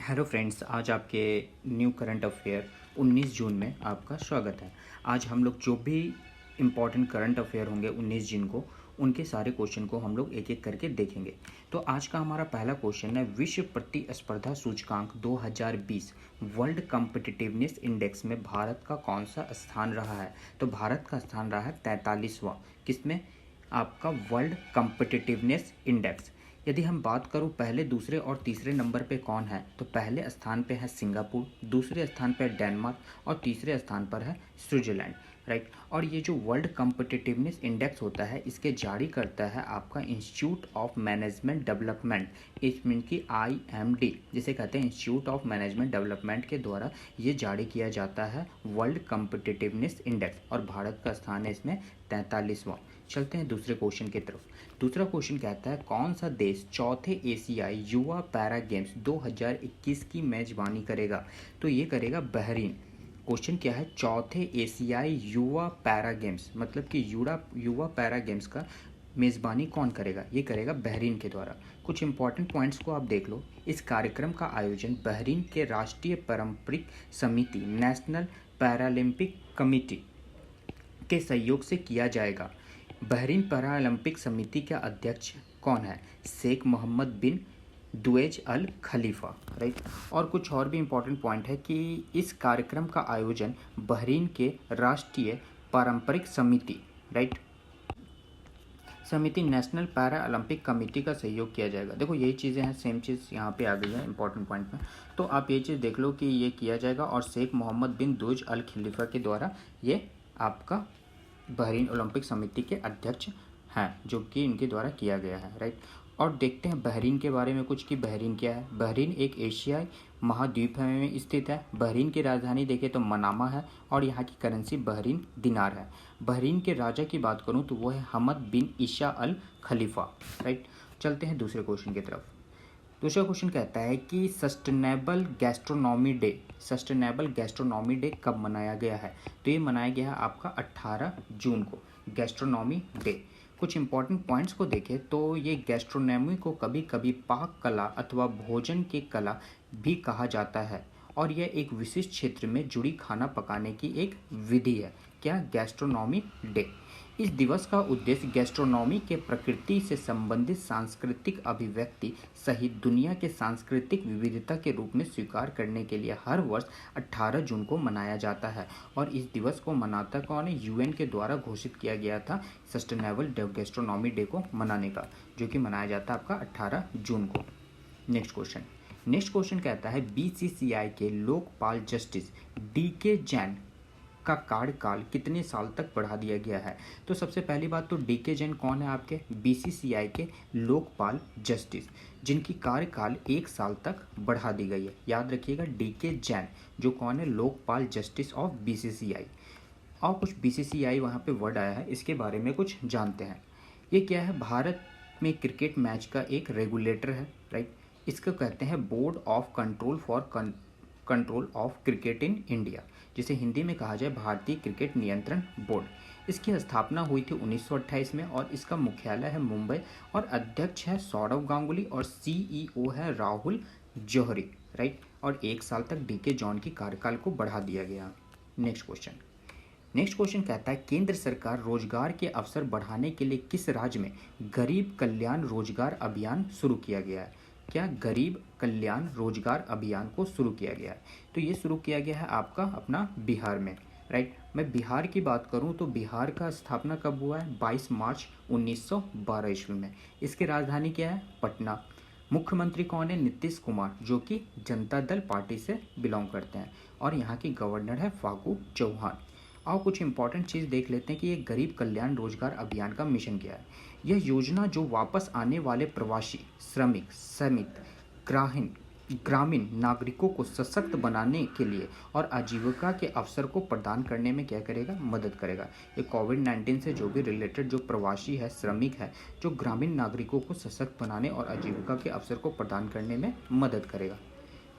Hello friends, आज आपके new current affair 19 जून में आपका स्वागत है। आज हम लोग जो भी इम्पोर्टेंट करंट अफेयर होंगे 19 जून को, उनके सारे क्वेश्चन को हम लोग एक एक करके देखेंगे। तो आज का हमारा पहला क्वेश्चन है, विश्व प्रतिस्पर्धा सूचकांक 2020 वर्ल्ड कॉम्पिटिटिवनेस इंडेक्स में भारत का कौन सा स्थान रहा है? तो भारत का स्थान रहा है 43वां। किसमें? आपका वर्ल्ड कॉम्पिटिटिवनेस इंडेक्स। यदि हम बात करूं पहले, दूसरे और तीसरे नंबर पे कौन है, तो पहले स्थान पे है सिंगापुर, दूसरे स्थान पे डेनमार्क और तीसरे स्थान पर है स्विट्जरलैंड, राइट। और ये जो वर्ल्ड कॉम्पिटिटिवनेस इंडेक्स होता है, इसके जारी करता है आपका इंस्टीट्यूट ऑफ मैनेजमेंट डेवलपमेंट, इसमें की IMD जिसे कहते हैं इंस्टीट्यूट ऑफ मैनेजमेंट डेवलपमेंट के द्वारा ये जारी किया जाता है वर्ल्ड कॉम्पिटिटिवनेस इंडेक्स, और भारत का स्थान है इसमें 43वां। चलते हैं दूसरे क्वेश्चन की तरफ। दूसरा क्वेश्चन कहता है, कौन सा देश चौथे एशियाई युवा पैरा गेम्स 2021 की मेजबानी करेगा? तो ये करेगा बहरीन। क्वेश्चन क्या है? चौथे एशियाई युवा पैरा गेम्स, मतलब कि युवा पैरा गेम्स का मेज़बानी कौन करेगा? ये करेगा बहरीन के द्वारा। कुछ इंपॉर्टेंट पॉइंट्स को आप देख लो। इस कार्यक्रम का आयोजन बहरीन के राष्ट्रीय पारंपरिक समिति नेशनल पैरालंपिक कमेटी के सहयोग से किया जाएगा। बहरीन पैरालंपिक समिति के अध्यक्ष कौन है? शेख मोहम्मद बिन दुएज अल खलीफा, राइट। और कुछ और भी इम्पोर्टेंट पॉइंट है कि इस कार्यक्रम का आयोजन बहरीन के राष्ट्रीय पारंपरिक समिति, राइट, समिति नेशनल पैरा ओलंपिक कमेटी का सहयोग किया जाएगा। देखो यही चीज़ें हैं, सेम चीज़ यहाँ पे आ गई है इंपॉर्टेंट पॉइंट में। तो आप ये चीज़ देख लो कि ये किया जाएगा, और शेख मोहम्मद बिन दुएज अल खलीफा के द्वारा ये आपका बहरीन ओलंपिक समिति के अध्यक्ष हैं, जो कि इनके द्वारा किया गया है, राइट। और देखते हैं बहरीन के बारे में कुछ कि बहरीन क्या है। बहरीन एक एशियाई महाद्वीप में स्थित है। बहरीन की राजधानी देखें तो मनामा है, और यहाँ की करेंसी बहरीन दिनार है। बहरीन के राजा की बात करूँ तो वो है हमद बिन ईसा अल खलीफा, राइट। चलते हैं दूसरे क्वेश्चन की तरफ। दूसरा क्वेश्चन कहता है कि सस्टेनेबल गैस्ट्रोनॉमी डे कब मनाया गया है? तो ये मनाया गया है आपका 18 जून को, गैस्ट्रोनॉमी डे। कुछ इंपॉर्टेंट पॉइंट्स को देखें तो ये गैस्ट्रोनॉमी को कभी कभी पाक कला अथवा भोजन की कला भी कहा जाता है, और यह एक विशिष्ट क्षेत्र में जुड़ी खाना पकाने की एक विधि है। क्या? Gastronomy day. इस दिवस का उद्देश्य गैस्ट्रोनॉमी के प्रकृति से संबंधित सांस्कृतिक अभिव्यक्ति सहित दुनिया के सांस्कृतिक विविधता के रूप में स्वीकार करने के लिए हर वर्ष 18 जून को मनाया जाता है। और इस दिवस को मनाता कौन है? UN के द्वारा घोषित किया गया था सस्टेनेबल गैस्ट्रोनॉमी डे को मनाने का, जो कि मनाया जाता है आपका 18 जून को। नेक्स्ट क्वेश्चन कहता है, BCCI के लोकपाल जस्टिस DK जैन का कार्यकाल कितने साल तक बढ़ा दिया गया है? तो सबसे पहली बात तो DK जैन कौन है? आपके BCCI के लोकपाल जस्टिस, जिनकी कार्यकाल 1 साल तक बढ़ा दी गई है। याद रखिएगा, DK जैन जो कौन है? Lokpal justice of BCCI। और कुछ BCCI वहाँ पे वर्ड आया है, इसके बारे में कुछ जानते हैं। ये क्या है? भारत में क्रिकेट मैच का एक रेगुलेटर है, राइट। इसको कहते हैं board of control for control of cricket in India, जिसे हिंदी में कहा जाए भारतीय क्रिकेट नियंत्रण बोर्ड। इसकी स्थापना हुई थी 1928 में, और इसका मुख्यालय है मुंबई, और अध्यक्ष है सौरव गांगुली, और CEO है राहुल जौहरी, राइट। और 1 साल तक DK जॉन की कार्यकाल को बढ़ा दिया गया। नेक्स्ट क्वेश्चन कहता है, केंद्र सरकार रोजगार के अवसर बढ़ाने के लिए किस राज्य में गरीब कल्याण रोजगार अभियान शुरू किया गया है? क्या? गरीब कल्याण रोजगार अभियान को शुरू किया गया है। तो ये शुरू किया गया है आपका अपना बिहार में, राइट। मैं बिहार की बात करूं तो बिहार का स्थापना कब हुआ है? 22 मार्च 1912 ईस्वी में। इसकी राजधानी क्या है? पटना। मुख्यमंत्री कौन है? नीतीश कुमार, जो कि जनता दल पार्टी से बिलोंग करते हैं, और यहाँ की गवर्नर है फागू चौहान। और कुछ इंपॉर्टेंट चीज़ देख लेते हैं कि ये गरीब कल्याण रोजगार अभियान का मिशन क्या है। यह योजना जो वापस आने वाले प्रवासी श्रमिक समेत ग्रामीण नागरिकों को सशक्त बनाने के लिए और आजीविका के अवसर को प्रदान करने में क्या करेगा? मदद करेगा। ये कोविड-19 से जो भी रिलेटेड जो प्रवासी है, श्रमिक है, जो ग्रामीण नागरिकों को सशक्त बनाने और आजीविका के अवसर को प्रदान करने में मदद करेगा।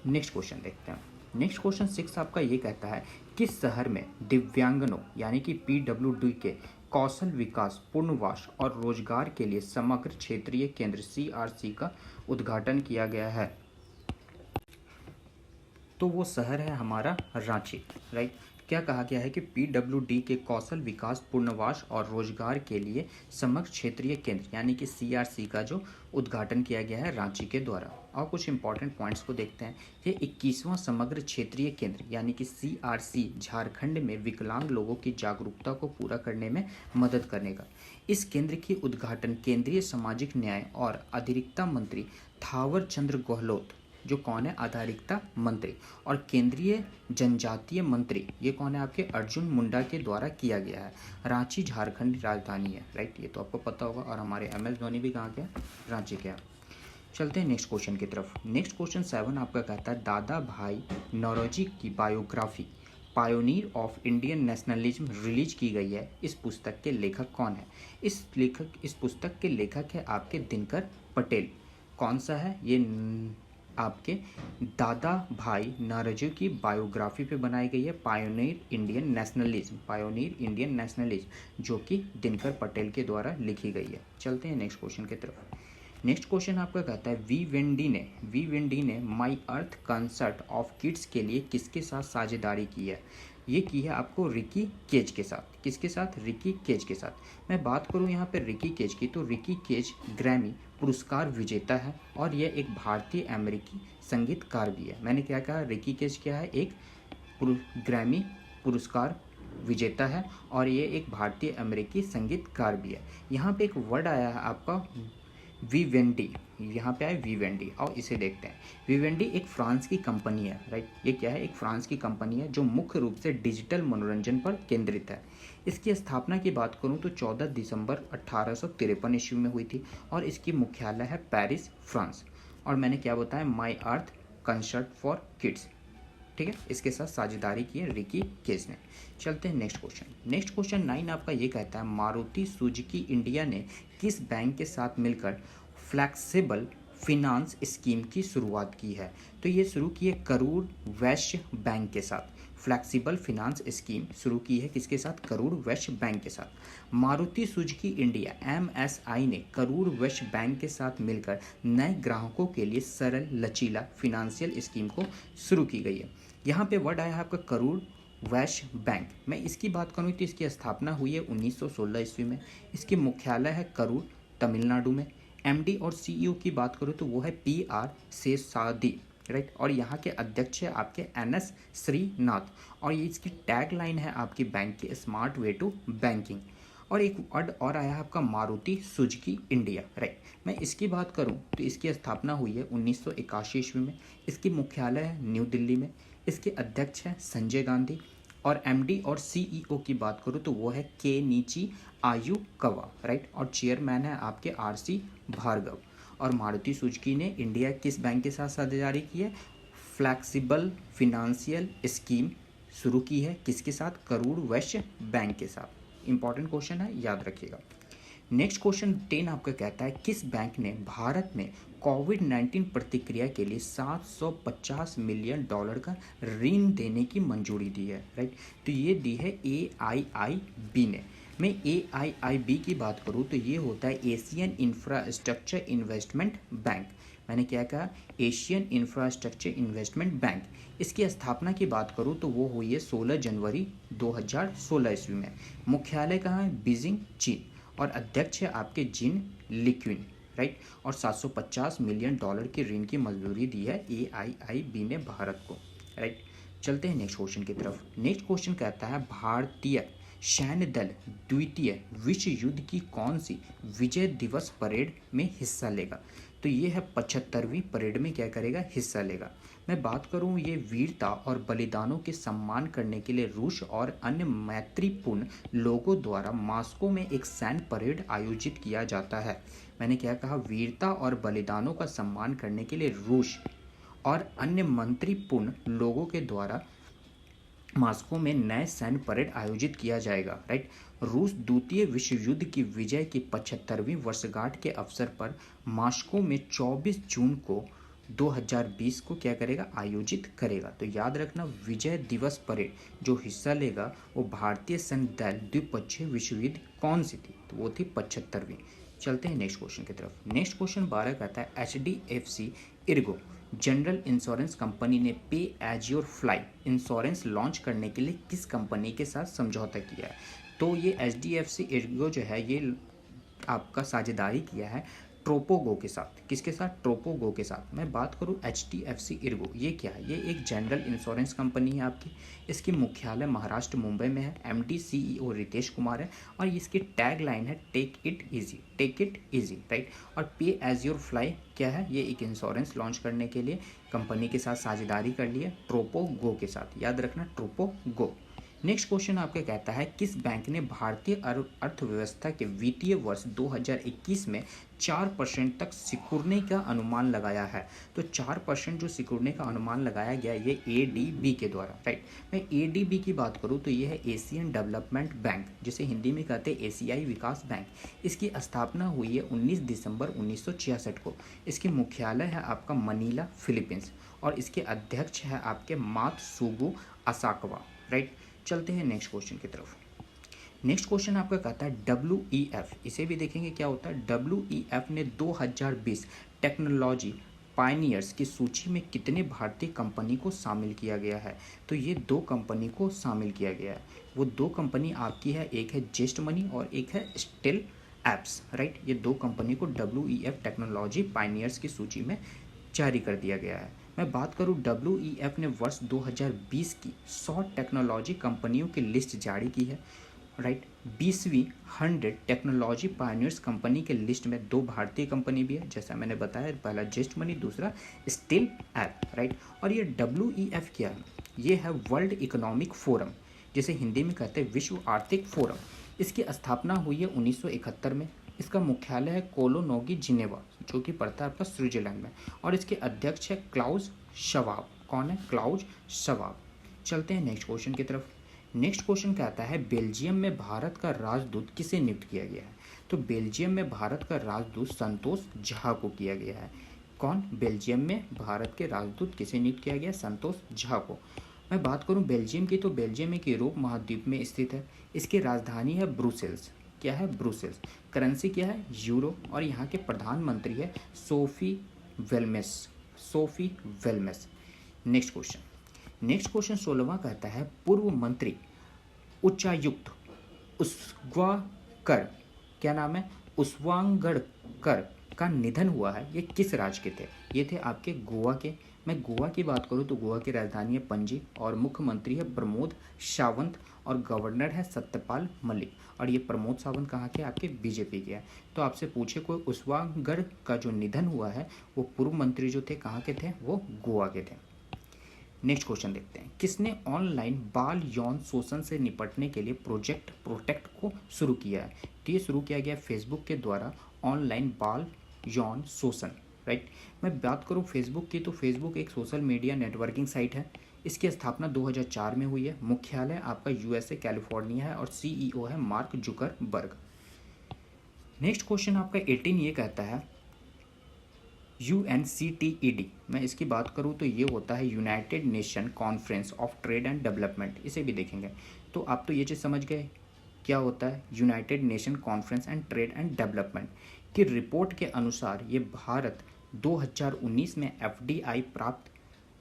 नेक्स्ट क्वेश्चन देखते हैं। नेक्स्ट क्वेश्चन 6 आपका ये कहता है, किस शहर में दिव्यांगनों यानी कि PWD के कौशल विकास, पुनर्वास और रोजगार के लिए समग्र क्षेत्रीय केंद्र CRC का उद्घाटन किया गया है? तो वो शहर है हमारा रांची, राइट। क्या कहा गया है कि PWD के कौशल विकास पुनर्वास और रोजगार के लिए समग्र क्षेत्रीय केंद्र यानी कि CRC का जो उद्घाटन किया गया है रांची के द्वारा। और कुछ इंपॉर्टेंट पॉइंट्स को देखते हैं। ये 21वां समग्र क्षेत्रीय केंद्र यानी कि CRC झारखंड में विकलांग लोगों की जागरूकता को पूरा करने में मदद करने का। इस केंद्र की उद्घाटन केंद्रीय सामाजिक न्याय और अधिकारिता मंत्री थावर चंद गहलोत, जो कौन है, आधारिकता मंत्री, और केंद्रीय जनजातीय मंत्री, ये कौन है आपके, अर्जुन मुंडा के द्वारा किया गया है। रांची झारखंड राजधानी है, राइट, ये तो आपको पता होगा। और हमारे MS धोनी भी कहाँ गया, रांची गया। चलते हैं नेक्स्ट क्वेश्चन की तरफ। नेक्स्ट क्वेश्चन 7 आपका कहता है दादा भाई नौरोजी की biography pioneer of Indian nationalism release की गई है। इस पुस्तक के लेखक कौन है? इस पुस्तक के लेखक है आपके दिनकर पटेल। कौन सा है ये? आपके दादा भाई नौरोजी की बायोग्राफी पे बनाई गई है पायोनियर इंडियन नेशनलिज्म, जो कि दिनकर पटेल के द्वारा लिखी गई है। चलते हैं नेक्स्ट क्वेश्चन की तरफ। नेक्स्ट क्वेश्चन आपका कहता है वी वेंडी ने माई अर्थ कंसर्ट ऑफ किड्स के लिए किसके साथ साझेदारी की है? ये की है आपको रिकी केज के साथ। किसके साथ? रिकी केज के साथ। मैं बात करूँ यहाँ पे रिकी केज की, तो रिकी केज ग्रैमी पुरस्कार विजेता है और यह एक भारतीय अमेरिकी संगीतकार भी है। मैंने क्या कहा? रिकी केज क्या है? एक ग्रैमी पुरस्कार विजेता है और ये एक भारतीय अमेरिकी संगीतकार भी है। यहाँ पे एक वर्ड आया है आपका विवेंडी, यहाँ पे आए विवेंडी, और इसे देखते हैं। विवेंडी एक फ्रांस की कंपनी है, राइट। ये क्या है? एक फ्रांस की कंपनी है जो मुख्य रूप से डिजिटल मनोरंजन पर केंद्रित है। इसकी स्थापना की बात करूँ तो 14 दिसंबर 1853 ईस्वी में हुई थी और इसकी मुख्यालय है पेरिस, फ्रांस। और मैंने क्या बताया? माई अर्थ कंसर्ट फॉर किड्स, ठीक है, इसके साथ साझेदारी की है रिकी केज ने। चलते हैं नेक्स्ट क्वेश्चन। नेक्स्ट क्वेश्चन 9 आपका ये कहता है मारुति सुजुकी इंडिया ने किस बैंक के साथ मिलकर फ्लेक्सिबल फिनांस स्कीम की शुरुआत की है? तो ये शुरू की है करूर वैश्य बैंक के साथ। फ्लेक्सिबल फिनांस स्कीम शुरू की है किसके साथ? करूर वैश्य बैंक के साथ। मारुति सुजुकी इंडिया MSI ने करूर वैश्य बैंक के साथ मिलकर नए ग्राहकों के लिए सरल लचीला फिनेंशियल स्कीम को शुरू की गई है। यहाँ पे वर्ड आया है आपका करूर वैश्य बैंक। मैं इसकी बात करूँ तो इसकी स्थापना हुई है 1916 ईस्वी में। इसकी मुख्यालय है करूर, तमिलनाडु में। MD और CEO की बात करूँ तो वो है PR शेषाद्री, राइट। और यहाँ के अध्यक्ष है आपके NS श्रीनाथ। और ये इसकी टैग लाइन है आपकी बैंक की स्मार्ट वे टू बैंकिंग। और एक वर्ड और आया है आपका मारुति सुजुकी इंडिया, राइट। मैं इसकी बात करूं तो इसकी स्थापना हुई है 1981 ईस्वी में। इसकी मुख्यालय है न्यू दिल्ली में। इसके अध्यक्ष हैं संजय गांधी। और MD और CEO की बात करूं तो वो है केनिची आयुकवा, राइट। और चेयरमैन है आपके RC भार्गव। और मारुति सुजुकी ने इंडिया किस बैंक के साथ साझेदारी की है? फ्लेक्सिबल फिनेंशियल स्कीम शुरू की है किसके साथ? करूर वैश्य बैंक के साथ। इंपॉर्टेंट क्वेश्चन है, याद रखिएगा। नेक्स्ट क्वेश्चन 10 आपका कहता है किस बैंक ने भारत में कोविड-19 प्रतिक्रिया के लिए $750 मिलियन का ऋण देने की मंजूरी दी है, राइट। तो ये दी है AIIB ने। मैं AIIB की बात करूँ तो ये होता है एशियन इंफ्रास्ट्रक्चर इन्वेस्टमेंट बैंक। मैंने क्या कहा? Asian infrastructure investment bank. इसकी स्थापना की बात करूँ तो वो हुई है 16 जनवरी 2016 ईस्वी में। मुख्यालय कहाँ है? बीजिंग, चीन। और अध्यक्ष है आपके जिन लिक्विन, राइट। और $750 मिलियन की ऋण की मंजूरी दी है AIIB ने भारत को, राइट। चलते हैं नेक्स्ट क्वेश्चन की तरफ। नेक्स्ट क्वेश्चन कहता है भारतीय सैन्य दल द्वितीय विश्व युद्ध की कौन सी विजय दिवस परेड में हिस्सा लेगा? तो ये है 75वीं परेड में क्या करेगा? हिस्सा लेगा। मैं बात करूं ये वीरता और बलिदानों के सम्मान करने के लिए रूस और अन्य मैत्रीपूर्ण लोगों द्वारा मॉस्को में एक सैन्य परेड आयोजित किया जाता है। मैंने क्या कहा? वीरता और बलिदानों का सम्मान करने के लिए रूस और अन्य मैत्रीपूर्ण लोगों के द्वारा मॉस्को में नए सैन्य परेड आयोजित किया जाएगा, राइट। रूस द्वितीय विश्व युद्ध की विजय की 75वीं वर्षगांठ के अवसर पर मॉस्को में 24 जून को 2020 को क्या करेगा? आयोजित करेगा। तो याद रखना विजय दिवस परेड जो हिस्सा लेगा वो भारतीय सैन्य दल द्विपक्षीय विश्व युद्ध कौन सी थी? तो वो थी 75वीं। चलते हैं नेक्स्ट क्वेश्चन की तरफ। नेक्स्ट क्वेश्चन 12 कहता है HDFC Ergo general insurance company ने pay as your fly insurance launch करने के लिए किस कंपनी के साथ समझौता किया है? तो ये HDFC इर्गो जो है ये आपका साझेदारी किया है ट्रोपोगो के साथ। किसके साथ? ट्रोपोगो के साथ। मैं बात करूं HDFC इर्गो, ये क्या है? ये एक जनरल इंश्योरेंस कंपनी है आपकी। इसकी मुख्यालय महाराष्ट्र मुंबई में है। MD CEO रितेश कुमार है और इसकी टैग लाइन है take it easy, take it easy, right. और पे एज योर फ्लाई क्या है? ये एक इंश्योरेंस लॉन्च करने के लिए कंपनी के साथ साझेदारी कर ली है ट्रोपोगो के साथ। याद रखना, ट्रोपोगो। नेक्स्ट क्वेश्चन आपका कहता है किस बैंक ने भारतीय अर्थव्यवस्था के वित्तीय वर्ष 2021 में 4% तक सिकुड़ने का अनुमान लगाया है? तो 4% जो सिकुड़ने का अनुमान लगाया गया ये ADB के द्वारा, राइट। मैं ADB की बात करूँ तो ये है एशियन डेवलपमेंट बैंक, जिसे हिंदी में कहते हैं एशियाई विकास बैंक। इसकी स्थापना हुई है 19 दिसंबर 1966 को। इसकी मुख्यालय है आपका मनीला, फिलीपींस, और इसके अध्यक्ष है आपके मात्सुगु असाकावा, राइट। चलते हैं नेक्स्ट क्वेश्चन की तरफ। नेक्स्ट क्वेश्चन आपका कहता है WEF, इसे भी देखेंगे क्या होता है। WEF ने 2020 टेक्नोलॉजी पायनियर्स की सूची में कितने भारतीय कंपनी को शामिल किया गया है? तो ये 2 कंपनी को शामिल किया गया है। वो 2 कंपनी आपकी है, एक है जेस्ट मनी और एक है स्टिल एप्स, राइट। ये 2 कंपनी को WEF टेक्नोलॉजी पायनियर्स की सूची में जारी कर दिया गया है। मैं बात करूं WEF ने वर्ष 2020 की 100 टेक्नोलॉजी कंपनियों की लिस्ट जारी की है, राइट। 20वीं 100 टेक्नोलॉजी पायनियर्स कंपनी के लिस्ट में 2 भारतीय कंपनी भी है, जैसा मैंने बताया, पहला जेस्ट मनी, दूसरा स्टिल ऐप, राइट। और ये WEF क्या है? ये है वर्ल्ड इकोनॉमिक फोरम, जिसे हिंदी में कहते हैं विश्व आर्थिक फोरम। इसकी स्थापना हुई है 1971 में। इसका मुख्यालय है कोलोनोगी जिनेवा, जो कि पड़ता है आपका स्विट्जरलैंड में, और इसके अध्यक्ष है क्लाउस शवाब। कौन है? क्लाउस शवाब। चलते हैं नेक्स्ट क्वेश्चन की तरफ। नेक्स्ट क्वेश्चन कहता है बेल्जियम में भारत का राजदूत किसे नियुक्त किया गया है? तो बेल्जियम में भारत का राजदूत संतोष झा को किया गया है। कौन? बेल्जियम में भारत के राजदूत किसे नियुक्त किया गया? संतोष झा को। मैं बात करूं बेल्जियम की, तो बेल्जियम एक यूरोप महाद्वीप में स्थित है। इसकी राजधानी है ब्रुसेल्स। क्या है? ब्रुसेल्स। करेंसी क्या है? यूरो। और यहाँ के प्रधानमंत्री है सोफी वेलमेस, सोफी वेलमेस। नेक्स्ट क्वेश्चन 16वां कहता है पूर्व मंत्री उच्चायुक्त उस्वांगकर, क्या नाम है? उस्वांगकर का निधन हुआ है। ये किस राज्य के थे? ये थे आपके गोवा के। मैं गोवा की बात करूँ तो गोवा की राजधानी है पणजी और मुख्यमंत्री है प्रमोद सावंत और गवर्नर है सत्यपाल मलिक। और ये प्रमोद सावंत कहाँ के? आपके बीजेपी के हैं। तो आपसे पूछे कोई उस्वांगकर का जो निधन हुआ है वो पूर्व मंत्री जो थे कहाँ के थे? वो गोवा के थे। नेक्स्ट क्वेश्चन देखते हैं किसने ऑनलाइन बाल यौन शोषण से निपटने के लिए प्रोजेक्ट प्रोटेक्ट को शुरू किया है? तो ये शुरू किया गया फेसबुक के द्वारा ऑनलाइन बाल यौन शोषण, राइट। मैं बात करूँ फेसबुक की, तो फेसबुक एक सोशल मीडिया नेटवर्किंग साइट है। इसकी स्थापना 2004 में हुई है। मुख्यालय आपका USA कैलिफोर्निया है और CEO है मार्क जुकरबर्ग। नेक्स्ट क्वेश्चन आपका 18 ये कहता है UNCTED, मैं इसकी बात करूँ तो ये होता है United nation conference of trade and development. इसे भी देखेंगे। तो आप तो ये चीज़ समझ गए क्या होता है United nation conference and trade and development की रिपोर्ट के अनुसार ये भारत 2019 में FDI प्राप्त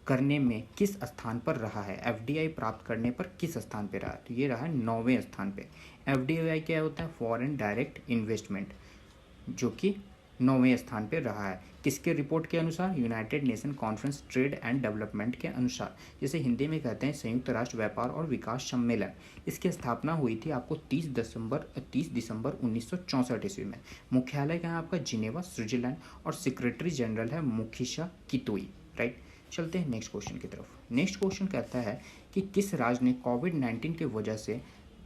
करने में किस स्थान पर रहा है? FDI प्राप्त करने पर किस स्थान पर रहा है? तो ये रहा है 9वें स्थान पे। FDI क्या होता है? फॉरेन डायरेक्ट इन्वेस्टमेंट, जो कि 9वें स्थान पर रहा है। किसके रिपोर्ट के अनुसार? United nation conference trade and development के अनुसार, जिसे हिंदी में कहते हैं संयुक्त राष्ट्र व्यापार और विकास सम्मेलन। इसकी स्थापना हुई थी आपको 30 दिसंबर 1964 ईस्वी में। मुख्यालय कहाँ आपका? जिनेवा, स्विट्जरलैंड, और सेक्रेटरी जनरल है मुखिशा कितोई, राइट। चलते हैं नेक्स्ट क्वेश्चन की तरफ। नेक्स्ट क्वेश्चन कहता है कि किस राज्य ने कोविड-19 की वजह से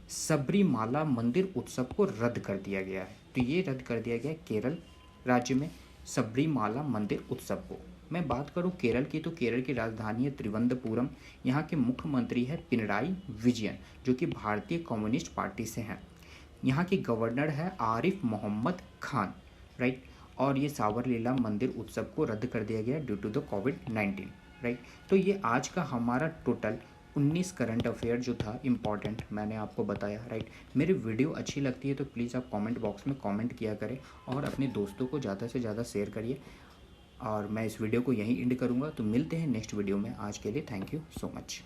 सबरीमाला मंदिर उत्सव को रद्द कर दिया गया है? तो ये रद्द कर दिया गया केरल राज्य में सबरीमाला मंदिर उत्सव को। मैं बात करूं केरल की, तो केरल की राजधानी है त्रिवंतपुरम। यहाँ के मुख्यमंत्री है पिनराई विजयन, जो कि भारतीय कम्युनिस्ट पार्टी से हैं। यहाँ के गवर्नर है आरिफ मोहम्मद खान, राइट। और ये सावरलीला मंदिर उत्सव को रद्द कर दिया गया ड्यू टू द कोविड-19, राइट। तो ये आज का हमारा टोटल 19 करंट अफेयर जो था इम्पॉर्टेंट मैंने आपको बताया, राइट। मेरी वीडियो अच्छी लगती है तो प्लीज़ आप कमेंट बॉक्स में कमेंट किया करें और अपने दोस्तों को ज़्यादा से ज़्यादा शेयर करिए। और मैं इस वीडियो को यहीं एंड करूँगा। तो मिलते हैं नेक्स्ट वीडियो में। आज के लिए थैंक यू सो मच।